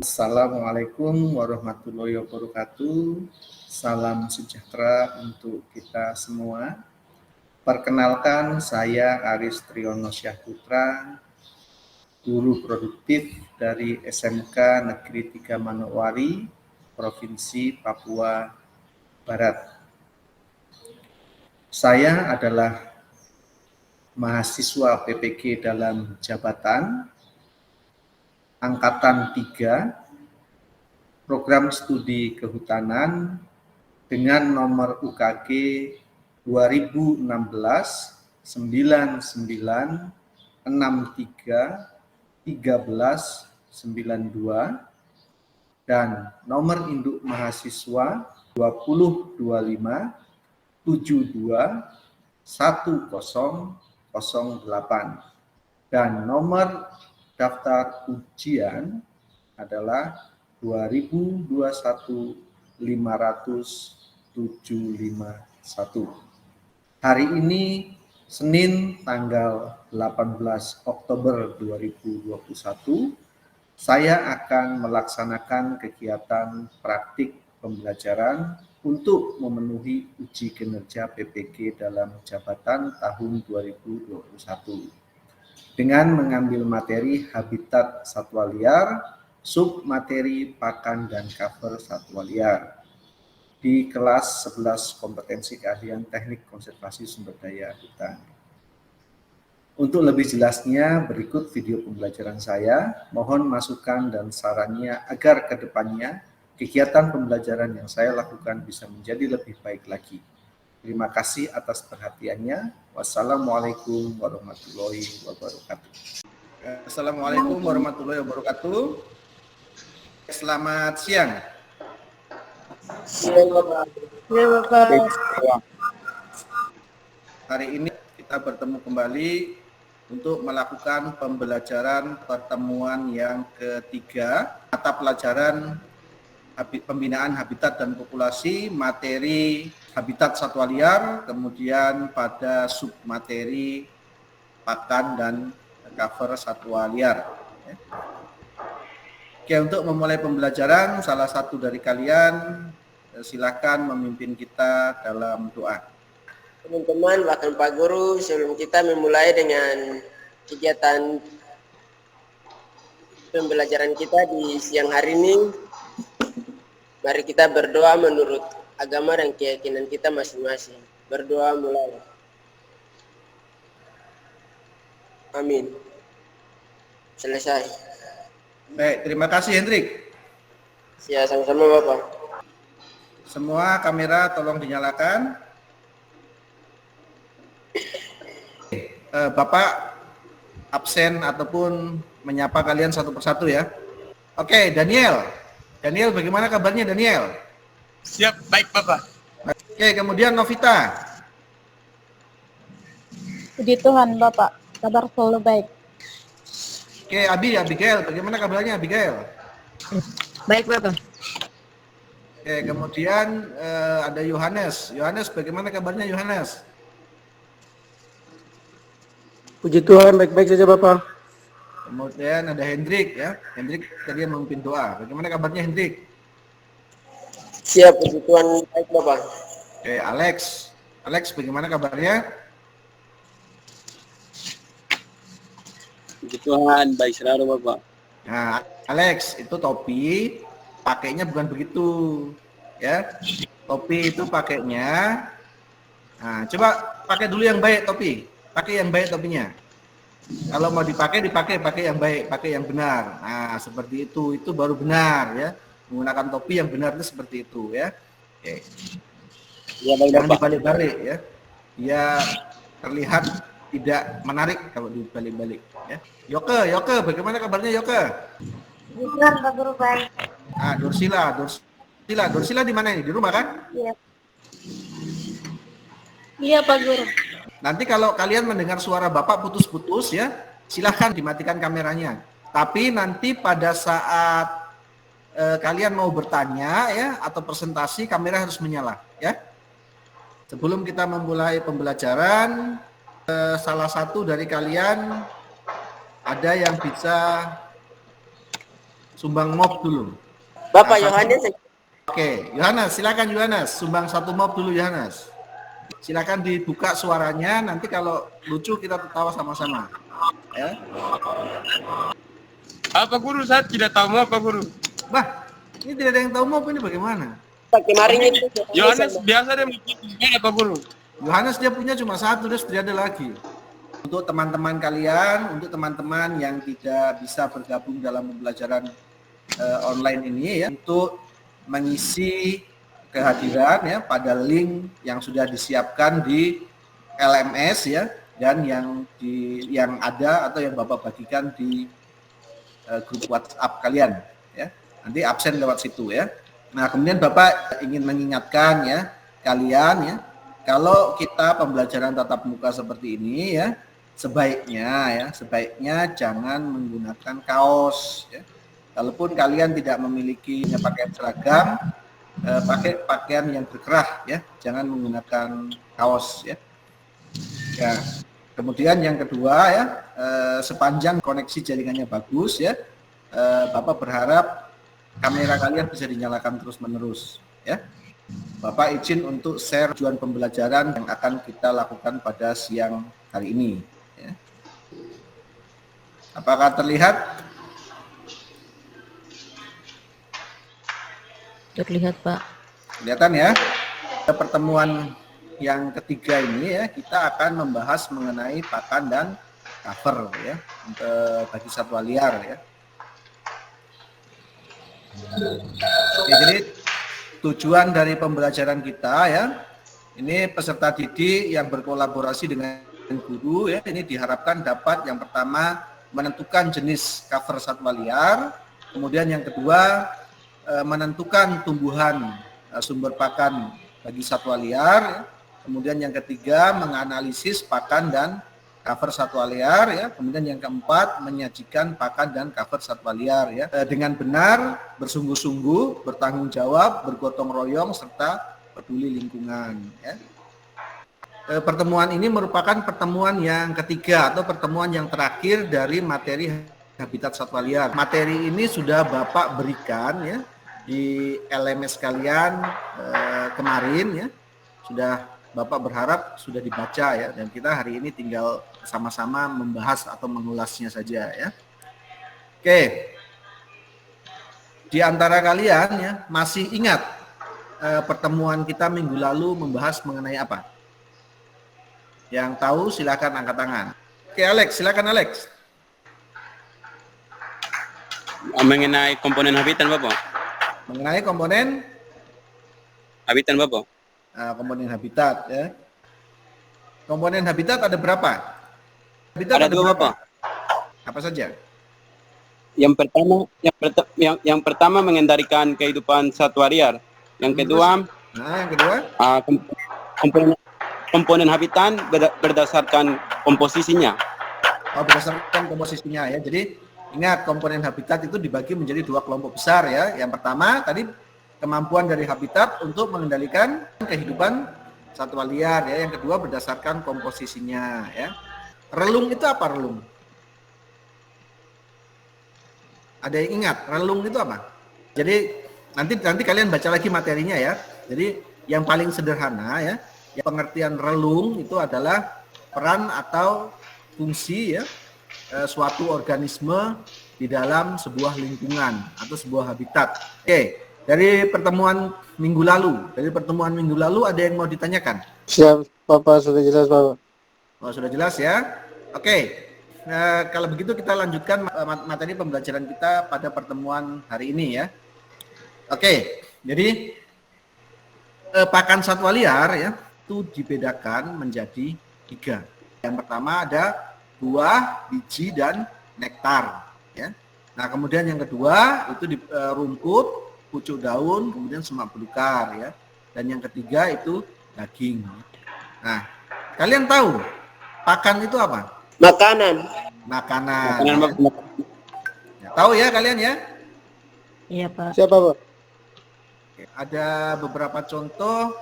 Assalamualaikum warahmatullahi wabarakatuh. Salam sejahtera untuk kita semua. Perkenalkan, saya Aris Triyono Syahputra, guru produktif dari SMK Negeri 3 Manokwari, Provinsi Papua Barat. Saya adalah mahasiswa PPG dalam jabatan Angkatan 3, Program Studi Kehutanan dengan nomor UKG 2016 99 63 13 92 dan nomor induk mahasiswa 2025 72 1008 dan nomor daftar ujian adalah 2021 500 751. Hari ini Senin tanggal 18 Oktober 2021, saya akan melaksanakan kegiatan praktik pembelajaran untuk memenuhi uji kinerja PPG dalam jabatan tahun 2021 dengan mengambil materi habitat satwa liar, submateri pakan dan cover satwa liar di kelas 11 kompetensi keahlian teknik konservasi sumber daya hutan. Untuk lebih jelasnya, berikut video pembelajaran saya. Mohon masukan dan sarannya agar ke depannya kegiatan pembelajaran yang saya lakukan bisa menjadi lebih baik lagi. Terima kasih atas perhatiannya. Wassalamualaikum warahmatullahi wabarakatuh. Assalamualaikum warahmatullahi wabarakatuh. Selamat siang. Siang, Bapak. Ya, Bapak. Hari ini kita bertemu kembali untuk melakukan pembelajaran pertemuan yang ketiga, mata pelajaran pembinaan habitat dan populasi, materi habitat satwa liar, kemudian pada submateri pakan dan cover satwa liar. Oke, untuk memulai pembelajaran, salah satu dari kalian silakan memimpin kita dalam doa. Teman-teman, bahkan Pak Guru, sebelum kita memulai dengan kegiatan pembelajaran kita di siang hari ini, mari kita berdoa menurut agama dan keyakinan kita masing-masing. Berdoa mulai. Amin. Selesai. Baik, terima kasih Hendrik. Ya, sama-sama Bapak. Semua kamera tolong dinyalakan. Bapak absen ataupun menyapa kalian satu persatu ya. Oke, Daniel. Daniel, bagaimana kabarnya Daniel? Siap, baik Bapak. Oke, kemudian Novita. Puji Tuhan Bapak, kabar selalu baik. Oke, Abigail, bagaimana kabarnya Abigail? Baik Bapak. Oke, kemudian ada Yohanes. Yohanes, bagaimana kabarnya Yohanes? Puji Tuhan, baik-baik saja Bapak. Kemudian ada Hendrik ya. Hendrik tadi yang memimpin doa. Bagaimana kabarnya Hendrik? Siap, puji Tuhan, baik Bapak. Oke, Alex. Alex, bagaimana kabarnya? Puji Tuhan, baik selalu Bapak. Nah, Alex, itu topi pakainya bukan begitu ya. Topi itu pakainya. Nah, coba pakai dulu yang baik topi. Pakai yang baik topinya. Kalau mau dipakai pakai yang baik, pakai yang benar. Nah, seperti itu baru benar ya. Menggunakan topi yang benar itu seperti itu ya. Oke. Ya, baik Jangan Bapak. dibalik-balik ya. Dia terlihat tidak menarik kalau dibalik-balik ya. Yoke, bagaimana kabarnya Yoke? Bukan Pak Guru baik. Ah, Dorsila di mana ini? Di rumah kan? Iya. Iya Pak Guru. Nanti kalau kalian mendengar suara Bapak putus-putus ya, silahkan dimatikan kameranya. Tapi nanti pada saat kalian mau bertanya ya atau presentasi, kamera harus menyala ya. Sebelum kita memulai pembelajaran, salah satu dari kalian ada yang bisa sumbang mob dulu? Bapak Nah, Yohanes. Oke, Yohanes, silakan Yohanes, sumbang 1 mob dulu Yohanes. Silakan dibuka suaranya, nanti kalau lucu kita tertawa sama-sama. Ya. Apa guru? Saya tidak tahu mau apa guru. Bah, ini tidak ada yang tahu mob ini bagaimana? Kemarin itu Yohanes biasa dia mengikuti apa guru? Yohanes dia punya cuma 1, terus tidak ada lagi. Untuk teman-teman kalian, untuk teman-teman yang tidak bisa bergabung dalam pembelajaran online ini ya, untuk mengisi kehadiran ya pada link yang sudah disiapkan di LMS ya, dan yang ada atau yang Bapak bagikan di grup WhatsApp kalian ya. Nanti absen lewat situ ya. Nah, kemudian Bapak ingin mengingatkan ya kalian ya, kalau kita pembelajaran tatap muka seperti ini ya, sebaiknya jangan menggunakan kaos ya. Kalaupun kalian tidak memiliki pakaian seragam, pakai pakaian yang berkerah ya, jangan menggunakan kaos ya. Ya. Kemudian yang kedua ya, sepanjang koneksi jaringannya bagus ya, Bapak berharap kamera kalian bisa dinyalakan terus-menerus ya. Bapak izin untuk share tujuan pembelajaran yang akan kita lakukan pada siang hari ini ya. Apakah terlihat? Terlihat, Pak. Kelihatan ya. Pertemuan yang ketiga ini ya, kita akan membahas mengenai pakan dan cover ya, bagi satwa liar ya. Oke, jadi tujuan dari pembelajaran kita ya, ini peserta didik yang berkolaborasi dengan guru ya, ini diharapkan dapat yang pertama menentukan jenis cover satwa liar, kemudian yang kedua menentukan tumbuhan sumber pakan bagi satwa liar, kemudian yang ketiga menganalisis pakan dan cover satwa liar ya, kemudian yang keempat menyajikan pakan dan cover satwa liar ya, dengan benar, bersungguh-sungguh, bertanggung jawab, bergotong royong serta peduli lingkungan ya. Pertemuan ini merupakan pertemuan yang ketiga atau pertemuan yang terakhir dari materi habitat satwa liar. Materi ini sudah Bapak berikan ya di LMS kalian kemarin ya, sudah Bapak berharap sudah dibaca ya, dan kita hari ini tinggal sama-sama membahas atau mengulasnya saja ya. Oke, di antara kalian ya masih ingat pertemuan kita minggu lalu membahas mengenai apa? Yang tahu silakan angkat tangan. Oke Alex, silakan Alex. Mengenai komponen habitat Bapak. Mengenai komponen Habitat Bapak. Komponen habitat ya. Komponen habitat ada berapa? Habitat Ada 2 Bapak. Apa saja? Yang pertama mengendalikan kehidupan satwa liar. Yang kedua, komponen habitat berdasarkan komposisinya. Oh, berdasarkan komposisinya ya. Jadi ingat, komponen habitat itu dibagi menjadi 2 kelompok besar ya. Yang pertama tadi kemampuan dari habitat untuk mengendalikan kehidupan satwa liar ya. Yang kedua berdasarkan komposisinya ya. Relung itu apa relung? Ada yang ingat relung itu apa? Jadi nanti kalian baca lagi materinya ya. Jadi yang paling sederhana ya, pengertian relung itu adalah peran atau fungsi ya suatu organisme di dalam sebuah lingkungan atau sebuah habitat. Oke, dari pertemuan minggu lalu ada yang mau ditanyakan? Siap, Bapak, sudah jelas Bapak. Oh, sudah jelas ya. Oke, kalau begitu kita lanjutkan materi pembelajaran kita pada pertemuan hari ini ya. Oke, jadi pakan satwa liar ya itu dibedakan menjadi 3. Yang pertama ada buah, biji, dan nektar ya. Nah, kemudian yang kedua itu rumput, pucuk daun, kemudian semak belukar ya. Dan yang ketiga itu daging. Nah, kalian tahu pakan itu apa? Makanan. Makanan. Ya, tahu ya kalian ya? Iya, Pak. Siapa Pak? Ada beberapa contoh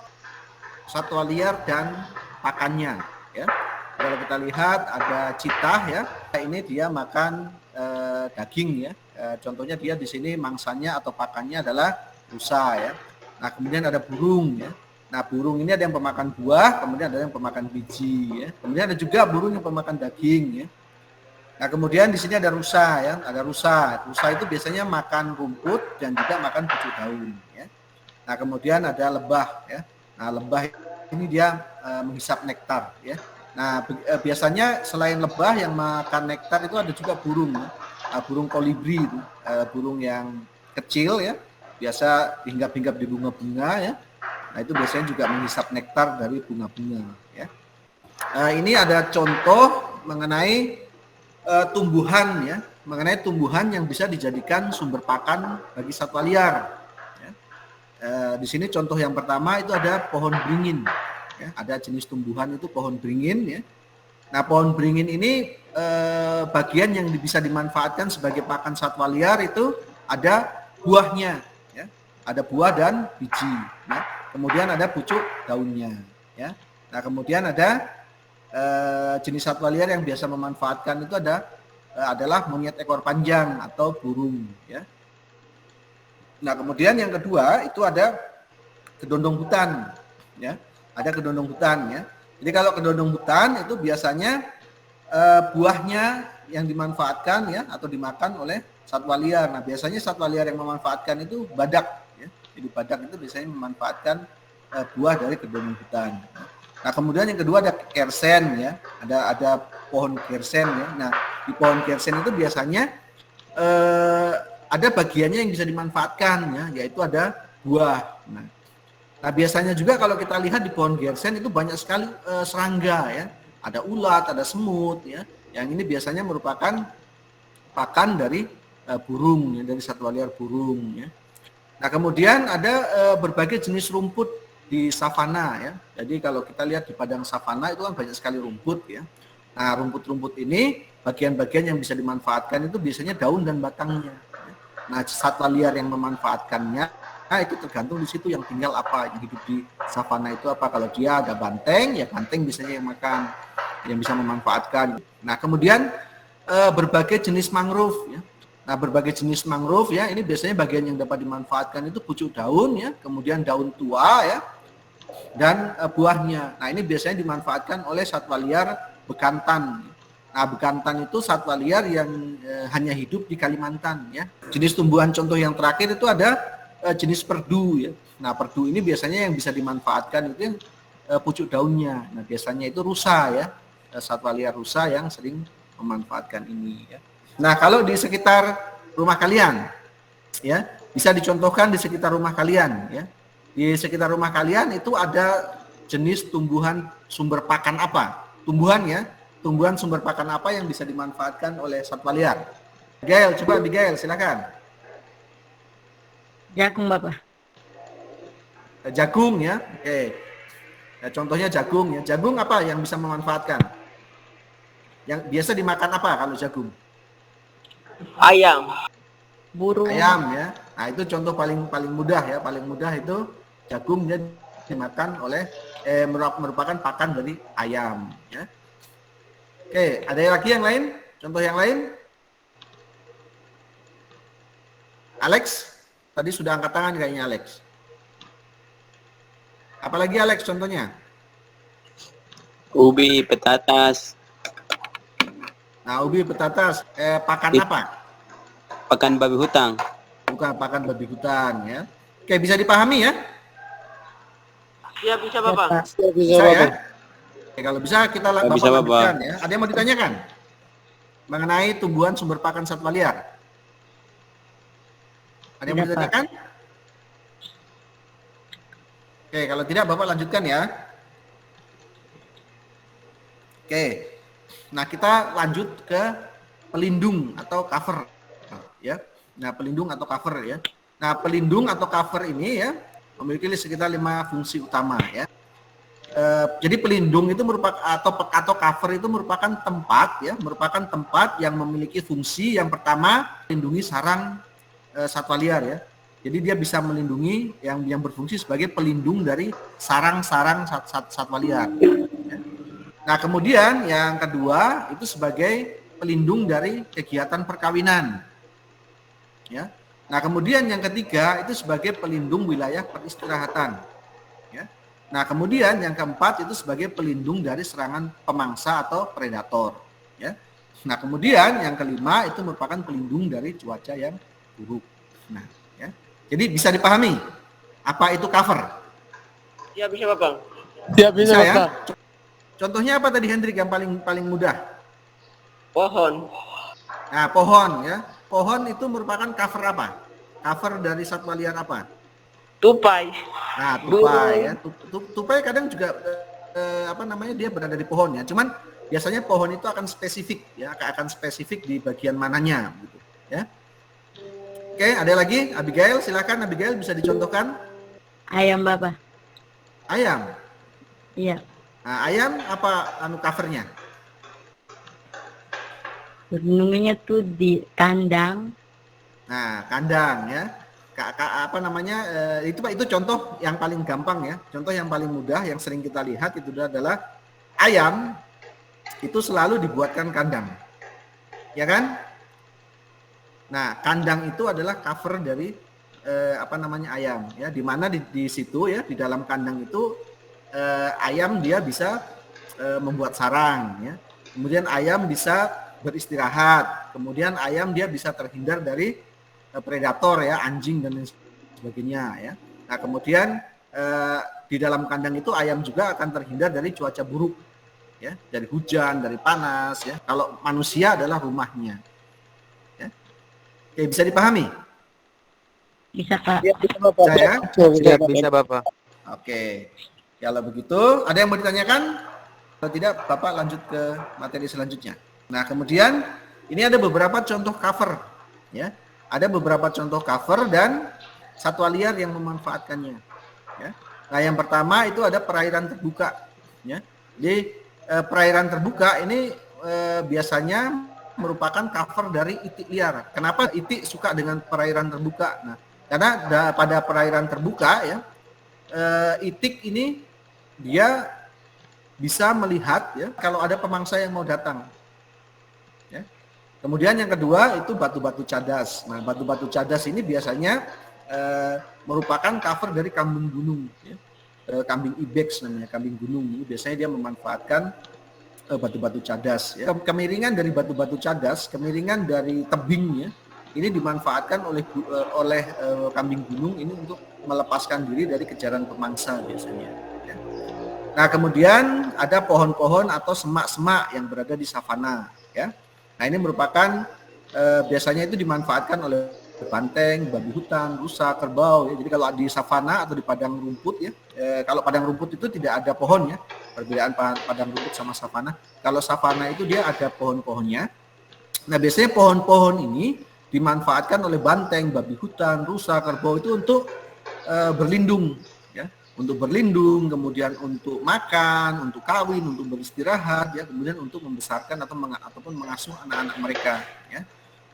satwa liar dan pakannya ya. Kalau kita lihat ada citah ya, ini dia makan daging ya. Contohnya dia di sini mangsanya atau pakannya adalah rusa ya. Nah, kemudian ada burung ya. Nah, burung ini ada yang pemakan buah, kemudian ada yang pemakan biji ya. Kemudian ada juga burung yang pemakan daging ya. Nah, kemudian di sini ada rusa ya, ada rusa. Rusa itu biasanya makan rumput dan juga makan pucuk daun ya. Nah, kemudian ada lebah ya. Nah, lebah ini dia menghisap nektar ya. Nah, biasanya selain lebah yang makan nektar itu ada juga burung ya. Burung kolibri itu, burung yang kecil ya. Biasa hinggap-hinggap di bunga-bunga ya. Nah, itu biasanya juga menghisap nektar dari bunga-bunga ya. Ini ada contoh mengenai tumbuhan ya, mengenai tumbuhan yang bisa dijadikan sumber pakan bagi satwa liar. Ya. Di sini contoh yang pertama itu ada pohon beringin. Ya, ada jenis tumbuhan itu pohon beringin ya. Nah, pohon beringin ini bagian yang bisa dimanfaatkan sebagai pakan satwa liar itu ada buahnya, ya. Ada buah dan biji. Ya. Kemudian ada pucuk daunnya. Ya. Nah, kemudian ada jenis satwa liar yang biasa memanfaatkan itu adalah monyet ekor panjang atau burung. Ya. Nah, kemudian yang kedua itu ada kedondong hutan. Ya. Ada kedondong hutan ya. Jadi kalau kedondong hutan itu biasanya buahnya yang dimanfaatkan ya atau dimakan oleh satwa liar. Nah, biasanya satwa liar yang memanfaatkan itu badak ya. Jadi badak itu biasanya memanfaatkan buah dari kedondong hutan. Nah, kemudian yang kedua ada kersen ya. Ada pohon kersen ya. Nah, di pohon kersen itu biasanya ada bagiannya yang bisa dimanfaatkan ya, yaitu ada buah. Nah, biasanya juga kalau kita lihat di pohon gersen itu banyak sekali serangga ya. Ada ulat, ada semut ya. Yang ini biasanya merupakan pakan dari burung ya, dari satwa liar burung ya. Nah, kemudian ada berbagai jenis rumput di savana ya. Jadi kalau kita lihat di padang savana itu kan banyak sekali rumput ya. Nah, rumput-rumput ini bagian-bagian yang bisa dimanfaatkan itu biasanya daun dan batangnya. Ya. Nah, satwa liar yang memanfaatkannya itu tergantung di situ yang tinggal apa, yang hidup di savana itu apa. Kalau dia ada banteng, ya banteng biasanya yang makan, yang bisa memanfaatkan. Nah, kemudian berbagai jenis mangrove ya. Nah, berbagai jenis mangrove ya, ini biasanya bagian yang dapat dimanfaatkan itu pucuk daun ya, kemudian daun tua ya, dan buahnya. Nah, ini biasanya dimanfaatkan oleh satwa liar bekantan. Nah, bekantan itu satwa liar yang hanya hidup di Kalimantan ya. Jenis tumbuhan contoh yang terakhir itu ada jenis perdu ya. Nah, perdu ini biasanya yang bisa dimanfaatkan itu yang pucuk daunnya. Nah, biasanya itu rusa ya. Satwa liar rusa yang sering memanfaatkan ini ya. Nah, kalau di sekitar rumah kalian ya, bisa dicontohkan di sekitar rumah kalian ya. Di sekitar rumah kalian itu ada jenis tumbuhan sumber pakan apa? Tumbuhan ya. Tumbuhan sumber pakan apa yang bisa dimanfaatkan oleh satwa liar? Gael, coba Abigail, silakan. Jagung, Bapak. Jagung ya. Oke. Ya, contohnya jagung ya. Jagung apa yang bisa memanfaatkan? Yang biasa dimakan apa kalau jagung? Ayam. Burung. Ayam ya. Nah, itu contoh paling mudah ya. Paling mudah itu jagung dia dimakan oleh merupakan pakan dari ayam ya. Oke, ada lagi yang lain? Contoh yang lain? Alex? Tadi sudah angkat tangan kayaknya Alex. Apalagi Alex contohnya? Ubi, petatas. Nah, ubi, petatas. Pakan apa? Pakan babi hutan. Bukan Pakan babi hutan ya. Oke, bisa dipahami ya? Iya bisa Bapak. Bisa ya? Oke, kalau bisa kita Bisa, lanjutkan ya. Ada yang mau ditanyakan? Mengenai tumbuhan sumber pakan satwa liar? Ada yang mau Tidak, Pak. ditanyakan? Oke, kalau tidak Bapak lanjutkan ya. Oke. Nah, kita lanjut ke pelindung atau cover ya. Nah, pelindung atau cover ya. Nah, pelindung atau cover ini ya memiliki sekitar 5 fungsi utama ya. Jadi pelindung itu merupakan atau cover itu merupakan tempat yang memiliki fungsi yang pertama melindungi sarang satwa liar ya. Jadi dia bisa melindungi yang berfungsi sebagai pelindung dari sarang-sarang satwa liar. Ya. Nah, kemudian yang kedua itu sebagai pelindung dari kegiatan perkawinan. Ya. Nah, kemudian yang ketiga itu sebagai pelindung wilayah peristirahatan. Ya. Nah, kemudian yang keempat itu sebagai pelindung dari serangan pemangsa atau predator. Ya. Nah, kemudian yang kelima itu merupakan pelindung dari cuaca yang buruk. Nah, ya. Jadi bisa dipahami apa itu cover? Ya bisa Bapak. Ya bisa, ya? Bapak. Contohnya apa tadi Hendrik yang paling mudah? Pohon. Nah, pohon ya. Pohon itu merupakan cover apa? Cover dari satwa liar apa? Tupai. Nah, tupai ya. Tupai kadang juga dia berada di pohon ya. Cuman biasanya pohon itu akan spesifik ya, akan spesifik di bagian mananya gitu ya. Oke, ada lagi Abigail, silakan Abigail bisa dicontohkan. Ayam Bapak. Ayam. Iya. Nah, ayam apa covernya? Berlindungnya tuh di kandang. Nah, kandang ya. Itu contoh yang paling gampang ya. Contoh yang paling mudah yang sering kita lihat itu adalah ayam itu selalu dibuatkan kandang. Ya kan? Nah, kandang itu adalah cover dari ayam ya. Di mana di situ ya, di dalam kandang itu ayam dia bisa membuat sarang ya. Kemudian ayam bisa beristirahat. Kemudian ayam dia bisa terhindar dari predator ya, anjing dan lain sebagainya ya. Nah, kemudian di dalam kandang itu ayam juga akan terhindar dari cuaca buruk ya, dari hujan, dari panas ya. Kalau manusia adalah rumahnya. Ya. Oke, bisa dipahami? Bisa Pak. Ya bisa Bapak. Saya? Bisa Bapak. Oke. Kalau begitu, ada yang mau ditanyakan? Kalau tidak, Bapak lanjut ke materi selanjutnya. Nah, kemudian ini ada beberapa contoh cover ya. Ada beberapa contoh cover dan satwa liar yang memanfaatkannya ya. Nah, yang pertama itu ada perairan terbuka ya. Jadi perairan terbuka ini biasanya merupakan cover dari itik liar. Kenapa itik suka dengan perairan terbuka? Nah, karena pada perairan terbuka ya, itik ini dia bisa melihat ya kalau ada pemangsa yang mau datang. Ya. Kemudian yang kedua itu batu-batu cadas. Nah, batu-batu cadas ini biasanya merupakan cover dari kambing gunung. Ya. Kambing ibex namanya, kambing gunung. Ini biasanya dia memanfaatkan batu-batu cadas. Ya. Kemiringan dari batu-batu cadas, kemiringan dari tebing ya, ini dimanfaatkan oleh kambing gunung ini untuk melepaskan diri dari kejaran pemangsa biasanya. Ya. Nah, kemudian ada pohon-pohon atau semak-semak yang berada di savana. Ya. Nah, ini merupakan biasanya itu dimanfaatkan oleh banteng, babi hutan, rusa, kerbau. Ya. Jadi kalau di savana atau di padang rumput ya, kalau padang rumput itu tidak ada pohon ya. Perbedaan padang rumput sama savana. Kalau savana itu dia ada pohon-pohonnya. Nah, biasanya pohon-pohon ini dimanfaatkan oleh banteng, babi hutan, rusa, kerbau itu untuk berlindung, ya, untuk berlindung, kemudian untuk makan, untuk kawin, untuk beristirahat, ya, kemudian untuk membesarkan ataupun mengasuh anak-anak mereka, ya.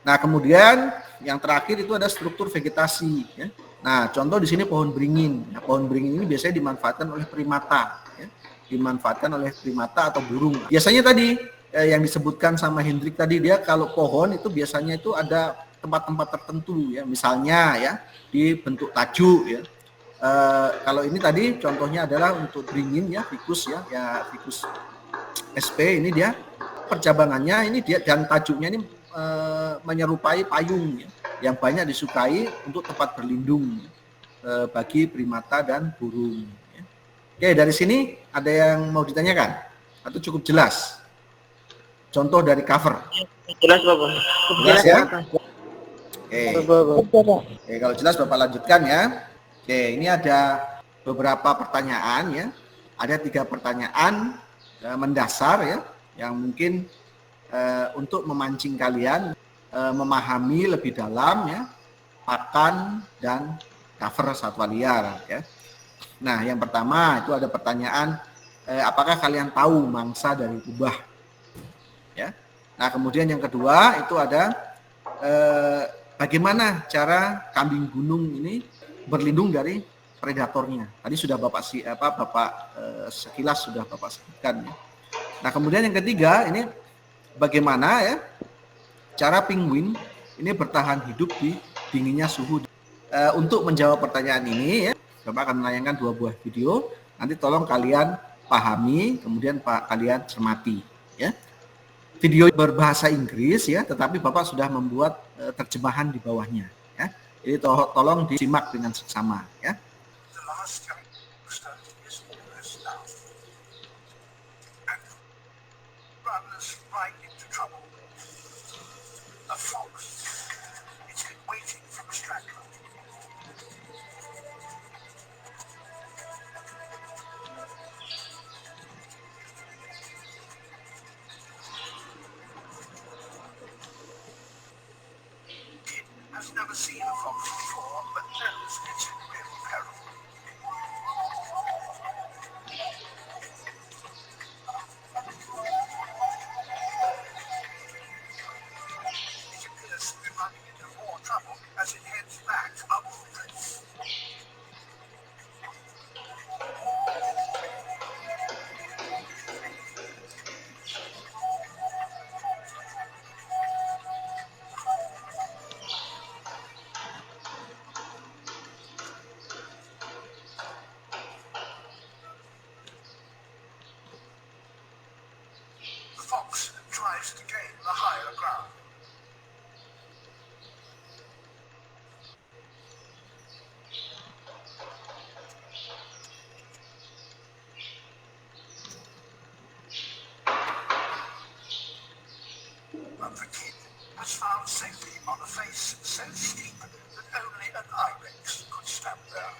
Nah, kemudian yang terakhir itu ada struktur vegetasi, ya. Nah, contoh di sini pohon beringin. Nah, pohon beringin ini biasanya dimanfaatkan oleh primata, ya, dimanfaatkan oleh primata atau burung. Biasanya tadi yang disebutkan sama Hendrik tadi, dia kalau pohon itu biasanya itu ada tempat-tempat tertentu ya, misalnya ya di bentuk tajuk ya. Kalau ini tadi contohnya adalah untuk beringin ya, ficus ya, ficus SP ini dia percabangannya ini dia dan tajuknya ini menyerupai payung ya, yang banyak disukai untuk tempat berlindung bagi primata dan burung. Ya. Oke, dari sini ada yang mau ditanyakan atau cukup jelas? Contoh dari cover. Jelas Bapak. Jelas ya? Bapak. Oke, kalau jelas Bapak lanjutkan ya. Oke, ini ada beberapa pertanyaan ya. Ada 3 pertanyaan mendasar ya, yang mungkin untuk memancing kalian memahami lebih dalam ya pakan dan cover satwa liar ya. Nah, yang pertama itu ada pertanyaan apakah kalian tahu mangsa dari rubah? Ya. Nah, kemudian yang kedua itu ada bagaimana cara kambing gunung ini berlindung dari predatornya. Tadi sudah Bapak sekilas sudah Bapak sebutkan ya. Nah, kemudian yang ketiga ini bagaimana ya cara penguin ini bertahan hidup di dinginnya suhu. Untuk menjawab pertanyaan ini ya, Bapak akan menayangkan 2 buah video. Nanti tolong kalian pahami, kemudian kalian cermati ya. Video berbahasa Inggris ya, tetapi Bapak sudah membuat terjemahan di bawahnya ya. Jadi tolong disimak dengan seksama ya. Has never seen a fox before, but knows it's in real peril. It appears to be running into more trouble as it heads back up the cliff. The fox tries to gain the higher ground. But the kid was found safely on a face so steep that only an ibex could stand there.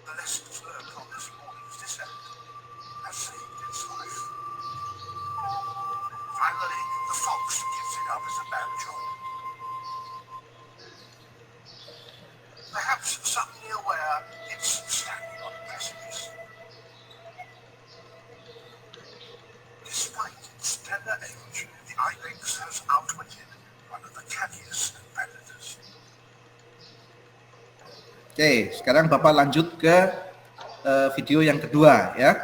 The lessons learned from this morning's descent have saved its life. Finally, the fox gives it up as a bad job. Perhaps suddenly aware it's standing on a precipice. Despite its tender age, the ibex has outwitted one of the canniest predators. Oke, sekarang Bapak lanjut ke video yang kedua ya.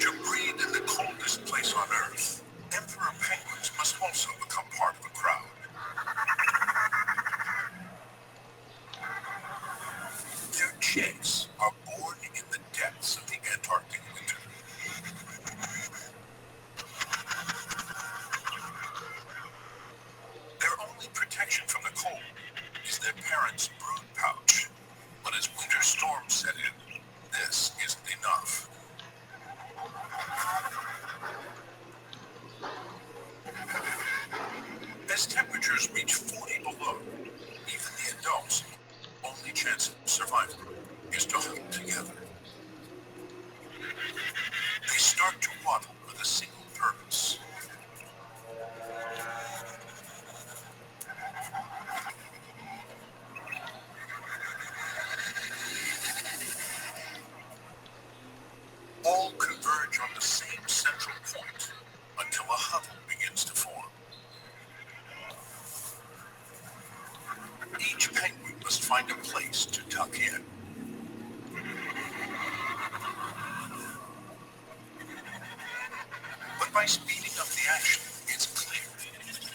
To breed in the coldest place on Earth, emperor penguins must also become part of the crowd. Their chicks are born in the depths of the Antarctic winter. Their only protection from the cold is their parents' brood pouch. But as winter storms set in, this isn't enough. As temperatures reach 40 below, even the adults' only chance of survival is to hold together. They start to waddle with a single purpose. All converge on the same central point until a huddle begins to form. Each penguin must find a place to tuck in. But by speeding up the action, it's clear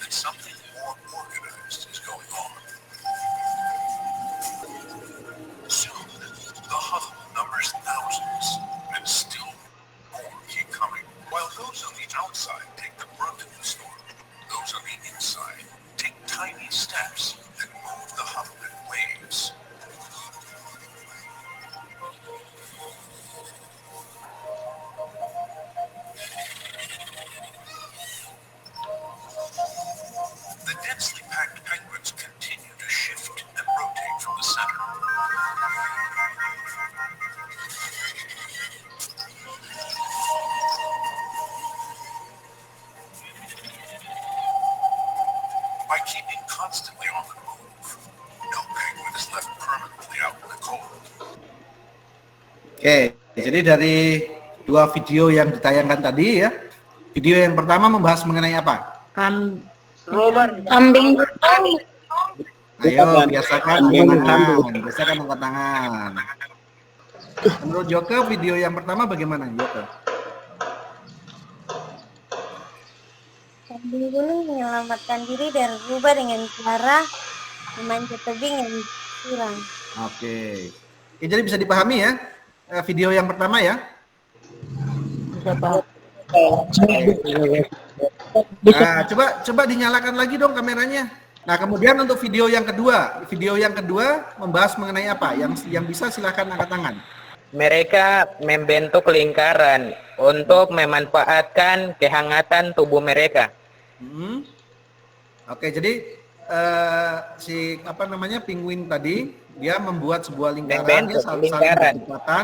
that something more organized is going on. Soon, the huddle numbers thousands, and still more keep coming. While those on the outside take the brunt of the storm, those on the inside take tiny steps that move the huddle in waves. The densely packed penguins continue to shift and rotate from the center. By keeping constantly on the move, no penguin is left permanently out in the cold. Oke, jadi dari 2 video yang ditayangkan tadi ya, Video yang pertama membahas mengenai apa? Kambing. Ayo, biasakan angkat tangan. Biasakan angkat tangan. Menurut Joko, video yang pertama bagaimana, Joko? Kambing gunung menyelamatkan diri dari rubah dengan cara memanjat tebing yang curang. Oke. Oke, jadi bisa dipahami ya video yang pertama ya. Bisa Pak. Nah, coba dinyalakan lagi dong kameranya. Nah, kemudian untuk video yang kedua membahas mengenai apa? Yang bisa silahkan angkat tangan. Mereka membentuk lingkaran untuk memanfaatkan kehangatan tubuh mereka. Oke, jadi si penguin tadi dia membuat sebuah lingkaran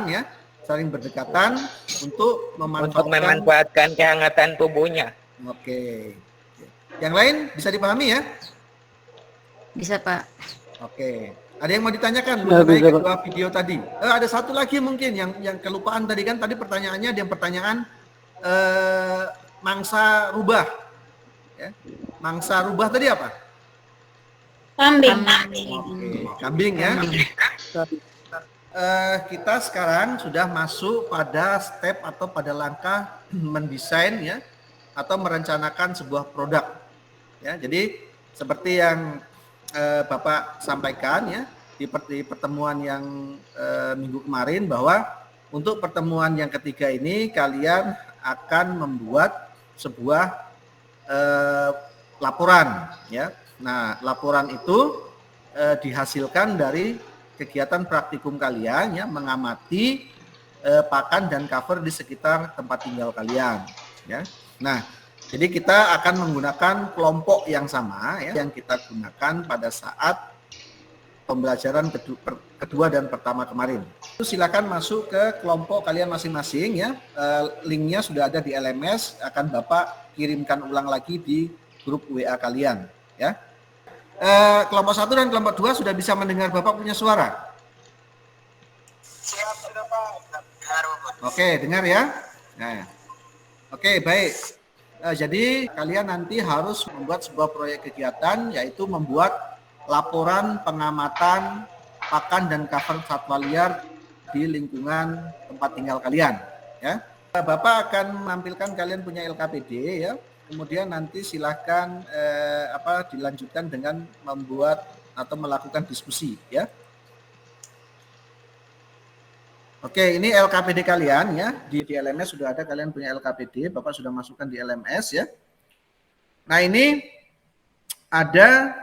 ya, saling berdekatan untuk memanfaatkan kehangatan tubuhnya. Oke. Yang lain bisa dipahami ya? Bisa Pak. Oke. Ada yang mau ditanyakan mengenai kedua video tadi? Ada satu lagi mungkin yang kelupaan tadi kan, tadi pertanyaannya ada yang pertanyaan mangsa rubah. Ya. Mangsa rubah tadi apa? Kambing. Oke, kambing ya. Kita sekarang sudah masuk pada step atau pada langkah mendesain ya atau merencanakan sebuah produk. Ya, jadi seperti yang Bapak sampaikan ya di pertemuan yang minggu kemarin bahwa untuk pertemuan yang ketiga ini kalian akan membuat sebuah laporan ya. Nah, laporan itu dihasilkan dari kegiatan praktikum kalian ya, mengamati pakan dan cover di sekitar tempat tinggal kalian ya. Nah, jadi kita akan menggunakan kelompok yang sama ya, yang kita gunakan pada saat pembelajaran kedua dan pertama kemarin. Itu silakan masuk ke kelompok kalian masing-masing ya. Linknya sudah ada di LMS, akan Bapak kirimkan ulang lagi di grup WA kalian ya. Kelompok 1 dan kelompok 2 sudah bisa mendengar Bapak punya suara? Siap, sudah Pak. Oke, dengar ya. Nah, oke, baik. Jadi kalian nanti harus membuat sebuah proyek kegiatan, yaitu membuat laporan pengamatan pakan dan cover satwa liar di lingkungan tempat tinggal kalian. Ya, Bapak akan menampilkan kalian punya LKPD ya. Kemudian nanti silahkan dilanjutkan dengan membuat atau melakukan diskusi ya. Oke, ini LKPD kalian ya. Di LMS sudah ada, kalian punya LKPD, Bapak sudah masukkan di LMS ya. Nah, ini ada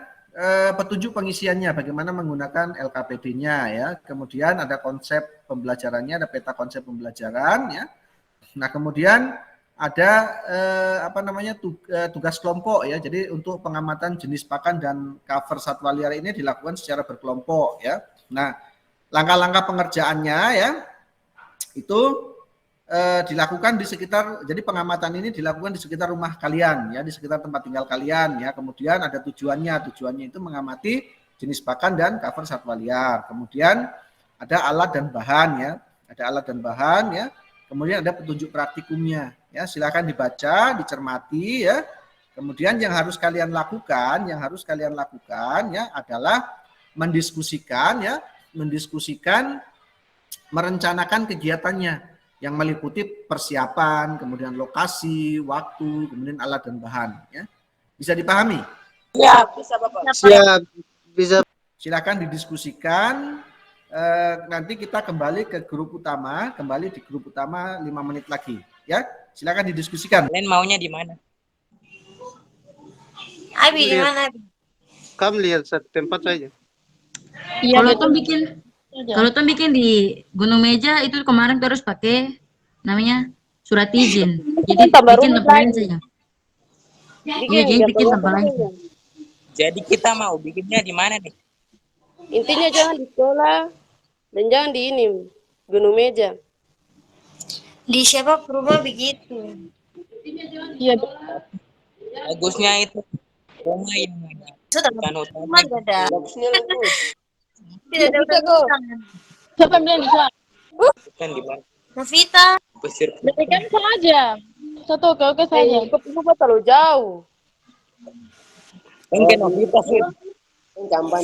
petunjuk pengisiannya, bagaimana menggunakan LKPD-nya ya. Kemudian ada konsep pembelajarannya, ada peta konsep pembelajaran ya. Nah, kemudian ada tugas kelompok ya. Jadi untuk pengamatan jenis pakan dan cover satwa liar ini dilakukan secara berkelompok ya. Nah, langkah-langkah pengerjaannya ya itu dilakukan di sekitar, jadi pengamatan ini dilakukan di sekitar rumah kalian ya, di sekitar tempat tinggal kalian ya. Kemudian ada tujuannya itu mengamati jenis pakan dan cover satwa liar. Kemudian ada alat dan bahan ya, kemudian ada petunjuk praktikumnya ya. Silakan dibaca, dicermati ya. Kemudian yang harus kalian lakukan ya adalah mendiskusikan, merencanakan kegiatannya yang meliputi persiapan, kemudian lokasi, waktu, kemudian alat dan bahan ya. Bisa dipahami? Ya, bisa Bapak. Siap, bisa. Silakan didiskusikan. Nanti kita kembali di grup utama 5 menit lagi ya. Silakan didiskusikan. Kalian maunya di mana? Abi di mana? Kamu lihat satu tempat saja. Iya, kalau tuh bikin di Gunung Meja itu kemarin terus pakai namanya surat izin. Jadi bikin tempat lain saja. Iya, jadi bikin tempat lain. Jadi kita mau bikinnya di mana nih? Intinya jangan di sekolah dan jangan di ini Gunung Meja. Di siapa berubah begitu? Iya. Bagusnya itu rumah yang ada. Sudah rumah ada. Bagusnya bagus. Tidak ada urusan. Siapa yang bilang bisa? Kan di mana? Novita. Pesir. Berikan saja. Satu oke saja. Kok terlalu jauh. Mungkin kita sih. Jamban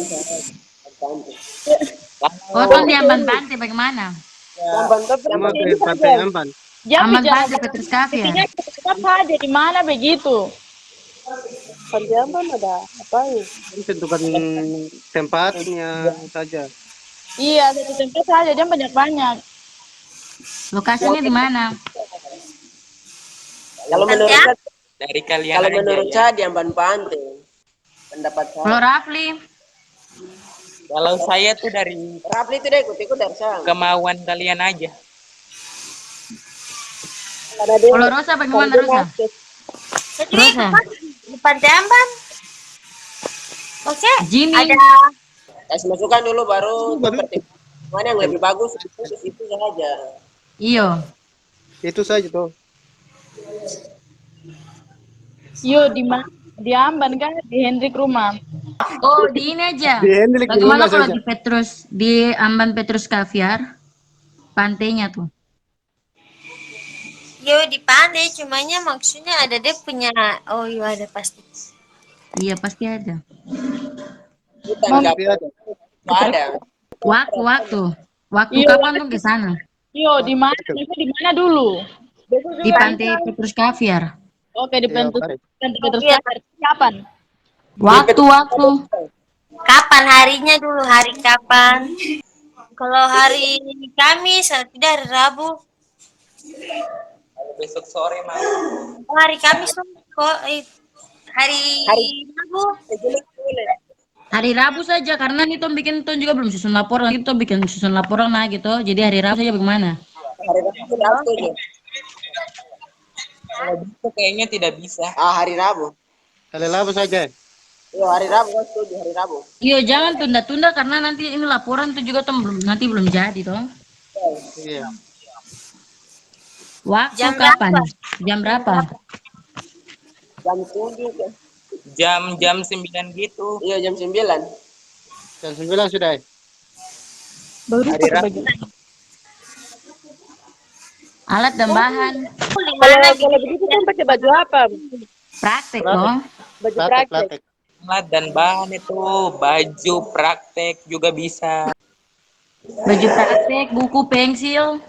Potong di Amban Pantai bagaimana? Jamban Cuma ke Pantai Amban. Amban Pantai Petrus Cafe ya? Tetap saja di mana begitu? Pantai Amban ada apa ya? Tentukan tempatnya saja. Iya, satu tempat saja, dia banyak-banyak. Lokasinya di mana? Kalau menurut saya, Dari kalian kalau aja menurut ya. saya di Amban Pantai. Pendapat Kalau saya. Rafli? Kalau saya tuh dari Rafli itu deh ikut dari saya. kemauan kalian aja. Kalau Rosa bagaimana Rosa? Rosa? Di Pantai Amban. Oke. Jimmy? Ada Kasih masukan dulu baru mana yang lebih bagus itu di situ saja. Iyo. Itu saja tuh. Yo, di Amban kan, di Hendrik rumah. Oh, di ini aja. Di Hendrik di Bagaimana rumah kalau saja. di Amban Petrus Caviar? Pantainya tuh. Yo di pantai, cumanya maksudnya ada dia punya. Oh iya ada pasti. Iya, pasti ada. Bukan Tapi ada. ada. Waktu Iya. kapan tuh ke sana? Yo, di mana dulu? Di Pantai Petrus Caviar. Oke, di Iya, Pantai baik. Petrus kapan? Waktu. Kapan harinya dulu, hari kapan? Kalau hari Kamis, tidak hari Rabu. Kalau besok sore mau. Oh, hari Kamis tuh kok hari Rabu. Hari Rabu saja karena nih Tom bikin Tom juga belum susun laporan, itu bikin susun laporan lah gitu. Jadi hari Rabu saja bagaimana? Hari Rabu aku setuju. Kalau gitu kayaknya tidak bisa. Hari Rabu. Hari Rabu saja. Iya hari Rabu aku setuju hari Rabu. Iya, jangan tunda-tunda karena nanti ini laporan tuh juga Tom belum jadi toh. Iya. Waktu Jam kapan? berapa? Jam berapa? Jam 7 kan. Jam 9 gitu. Iya jam 9. Jam 9 sudah. Baru Hari Rabu. Alat dan bahan. Kalau begitu kan pakai baju apa? Praktek toh. Baju Praktek, praktek. praktek. Alat dan bahan itu baju praktek juga bisa. Baju praktek, buku, pensil.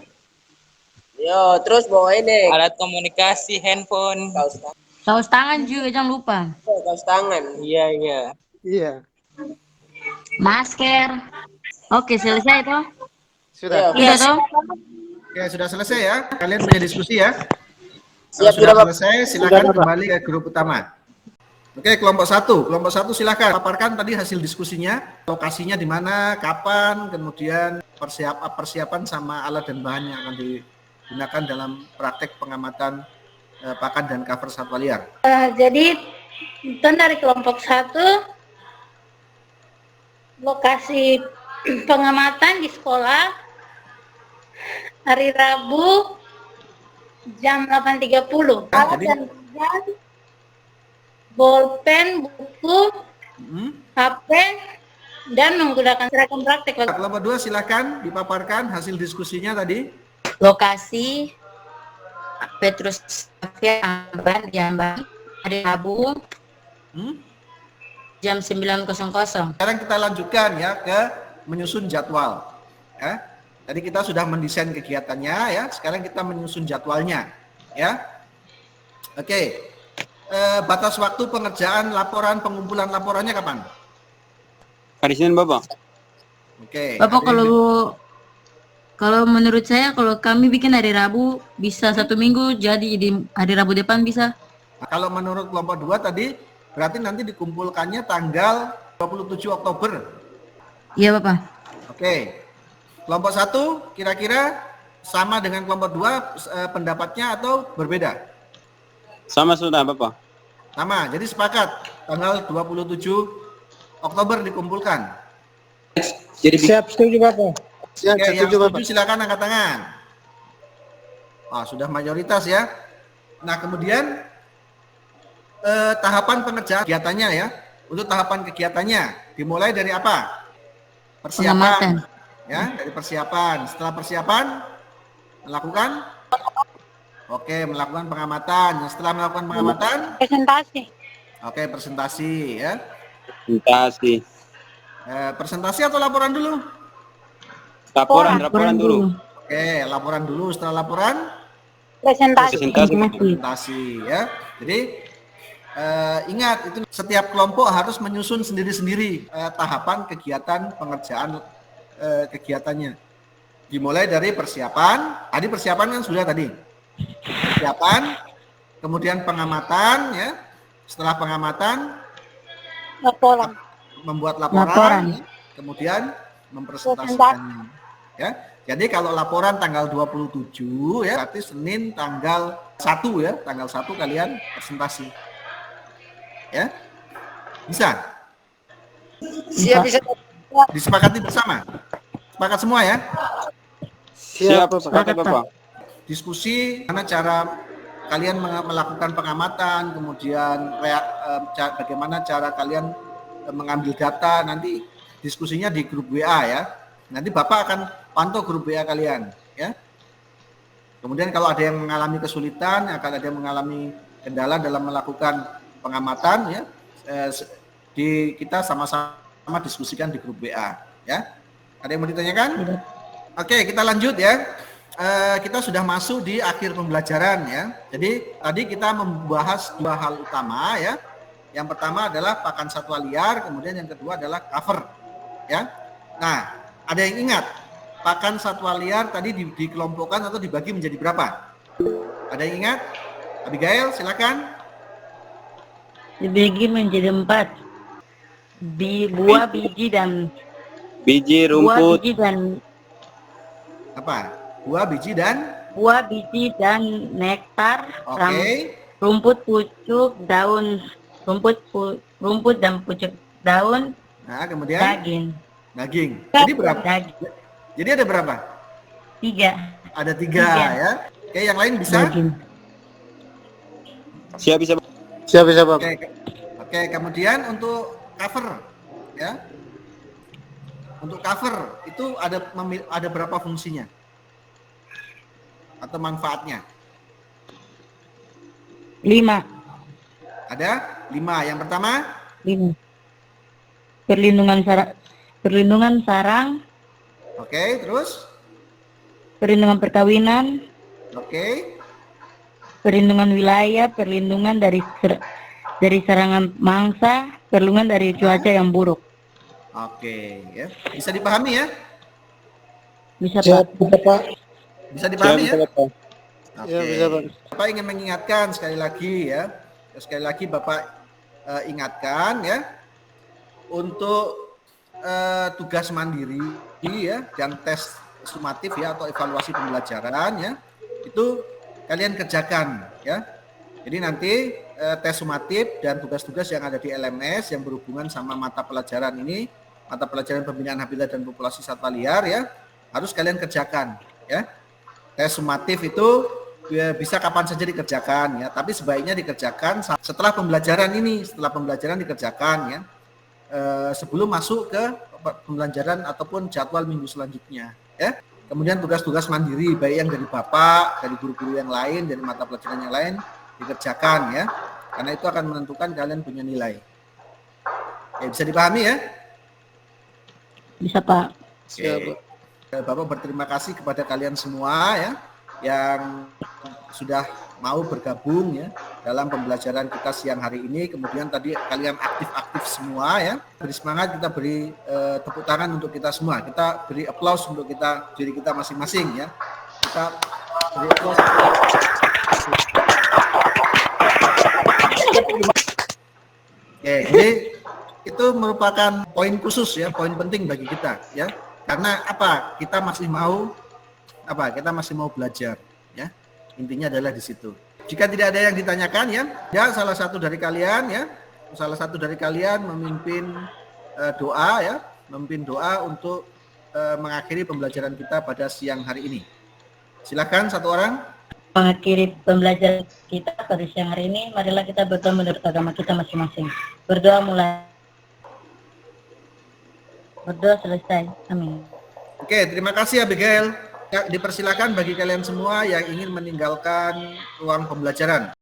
Yo terus bawa ini Alat komunikasi, handphone. Saus tangan juga jangan lupa. kaos tangan. Iya, iya. Iya. Masker. Oke, selesai toh. Sudah. Sudah toh. Oke, sudah selesai ya. Kalian punya diskusi ya. Kalau Siap, sudah sudah, Pak. selesai, silakan kembali ke grup utama. Oke, kelompok satu silakan paparkan tadi hasil diskusinya, lokasinya di mana, kapan, kemudian persiapan sama alat dan bahan yang akan digunakan dalam praktek pengamatan pakan dan cover satwa liar. Jadi itu dari kelompok 1 lokasi pengamatan di sekolah hari Rabu jam 8.30. Alat jadi- dan bahan, bolpen, buku, HP, dan menggunakan seragam praktek. Kelompok 2 silakan dipaparkan hasil diskusinya tadi. Lokasi Petrus Caviar Amban di Amban hari Rabu jam 9.00. Sekarang kita lanjutkan ya ke menyusun jadwal. Ya. Tadi kita sudah mendesain kegiatannya ya. Sekarang kita menyusun jadwalnya ya. Oke. Batas waktu pengerjaan laporan, pengumpulan laporannya kapan? Hari Senin Bapak. Oke. Bapak hari ini. kalau menurut saya kalau kami bikin hari Rabu bisa 1 minggu jadi di hari Rabu depan bisa. Kalau menurut kelompok 2 tadi berarti nanti dikumpulkannya tanggal 27 Oktober. Iya Bapak. Oke. Kelompok 1 kira-kira sama dengan kelompok 2 pendapatnya atau berbeda? Sama sudah Bapak. Sama. Jadi sepakat tanggal 27 Oktober dikumpulkan. Jadi Siap, setuju Bapak. Siap, Oke, yang setuju Bapak. setuju silakan angkat tangan. Sudah mayoritas ya. Nah, kemudian tahapan pengerjaan kegiatannya ya. Untuk tahapan kegiatannya dimulai dari apa? Persiapan. Pengamatan. Ya, dari persiapan. Setelah persiapan melakukan Oke, melakukan pengamatan. Setelah melakukan pengamatan, Presentasi. oke, presentasi ya. Presentasi. Presentasi atau laporan dulu? Laporan dulu. Oke, laporan dulu. Setelah laporan, Presentasi. presentasi ya. Jadi ingat, itu setiap kelompok harus menyusun sendiri-sendiri tahapan kegiatan pengerjaan kegiatannya. Dimulai dari persiapan. Tadi persiapan kan sudah tadi. Persiapan, kemudian pengamatan ya. Setelah pengamatan, Laporan. membuat laporan. Ya. Kemudian mempresentasikannya. Ya. Jadi kalau laporan tanggal 27 ya, berarti Senin tanggal 1 ya, tanggal 1 kalian presentasi. Ya. Bisa? Siap, bisa. Disepakati bersama? Sepakat semua ya? Siap, Bapak. Diskusi mana cara kalian melakukan pengamatan, kemudian bagaimana cara kalian mengambil data, nanti diskusinya di grup WA ya. Nanti Bapak akan pantau grup WA kalian ya. Kemudian kalau ada yang mengalami kesulitan, akan ada yang mengalami kendala dalam melakukan pengamatan ya, kita sama-sama diskusikan di grup WA ya. Ada yang mau ditanyakan? Oke, kita lanjut ya. Kita sudah masuk di akhir pembelajaran ya. Jadi tadi kita membahas dua hal utama ya. Yang pertama adalah pakan satwa liar, kemudian yang kedua adalah cover ya. Nah, ada yang ingat pakan satwa liar tadi dikelompokkan atau dibagi menjadi berapa? Ada yang ingat? Abigail, silakan. Dibagi menjadi 4. Buah, biji dan Biji, rumput. buah, biji dan Apa? Buah, biji dan nektar. oke. Rumput, pucuk, daun, rumput dan pucuk daun. Nah, kemudian Daging. Jadi berapa? Daging. Jadi ada berapa? 3. Ada 3 ya. Oke, yang lain bisa? Daging. Siap, bisa. Bapak. Oke, kemudian untuk cover ya. Untuk cover itu ada berapa fungsinya? Atau manfaatnya? 5. Ada 5. Yang pertama? 5. Perlindungan sarang. Oke, terus? Perlindungan perkawinan. Oke. Perlindungan wilayah, perlindungan dari serangan mangsa, perlindungan dari cuaca yang buruk. Oke, ya. Bisa dipahami ya? Bisa, Siap, Pak. Pak. Bisa dipahami ya? Siap, Oke. Ya, bisa, Pak. Bapak ingin mengingatkan sekali lagi ya. Sekali lagi Bapak ingatkan ya. Untuk tugas mandiri ya dan tes sumatif ya atau evaluasi pembelajaran ya. Itu kalian kerjakan ya. Jadi nanti tes sumatif dan tugas-tugas yang ada di LMS yang berhubungan sama mata pelajaran ini, mata pelajaran pembinaan habitat dan populasi satwa liar ya, harus kalian kerjakan ya. Tes sumatif itu bisa kapan saja dikerjakan ya, tapi sebaiknya dikerjakan setelah pembelajaran ini, setelah pembelajaran dikerjakan ya. Sebelum masuk ke pembelajaran ataupun jadwal minggu selanjutnya ya. Kemudian tugas-tugas mandiri baik yang dari Bapak, dari guru-guru yang lain, dari mata pelajaran yang lain dikerjakan ya. Karena itu akan menentukan kalian punya nilai. Ya, bisa dipahami ya? Bisa, Pak. Oke. Bapak berterima kasih kepada kalian semua ya yang sudah mau bergabung ya dalam pembelajaran kita siang hari ini. Kemudian tadi kalian aktif-aktif semua ya. Beri semangat, kita beri tepuk tangan untuk kita semua. Kita beri aplaus untuk diri kita masing-masing ya. Kita beri aplaus. Oke, jadi itu merupakan poin khusus ya, poin penting bagi kita ya. Karena apa? Kita masih mau belajar ya. Intinya adalah di situ. Jika tidak ada yang ditanyakan ya salah satu dari kalian memimpin doa untuk mengakhiri pembelajaran kita pada siang hari ini. Silakan satu orang. Mengakhiri pembelajaran kita pada siang hari ini, marilah kita berdoa menurut agama kita masing-masing. Berdoa mulai. Berdoa selesai. Amin. Oke, terima kasih Abigail. dipersilakan bagi kalian semua yang ingin meninggalkan ruang pembelajaran.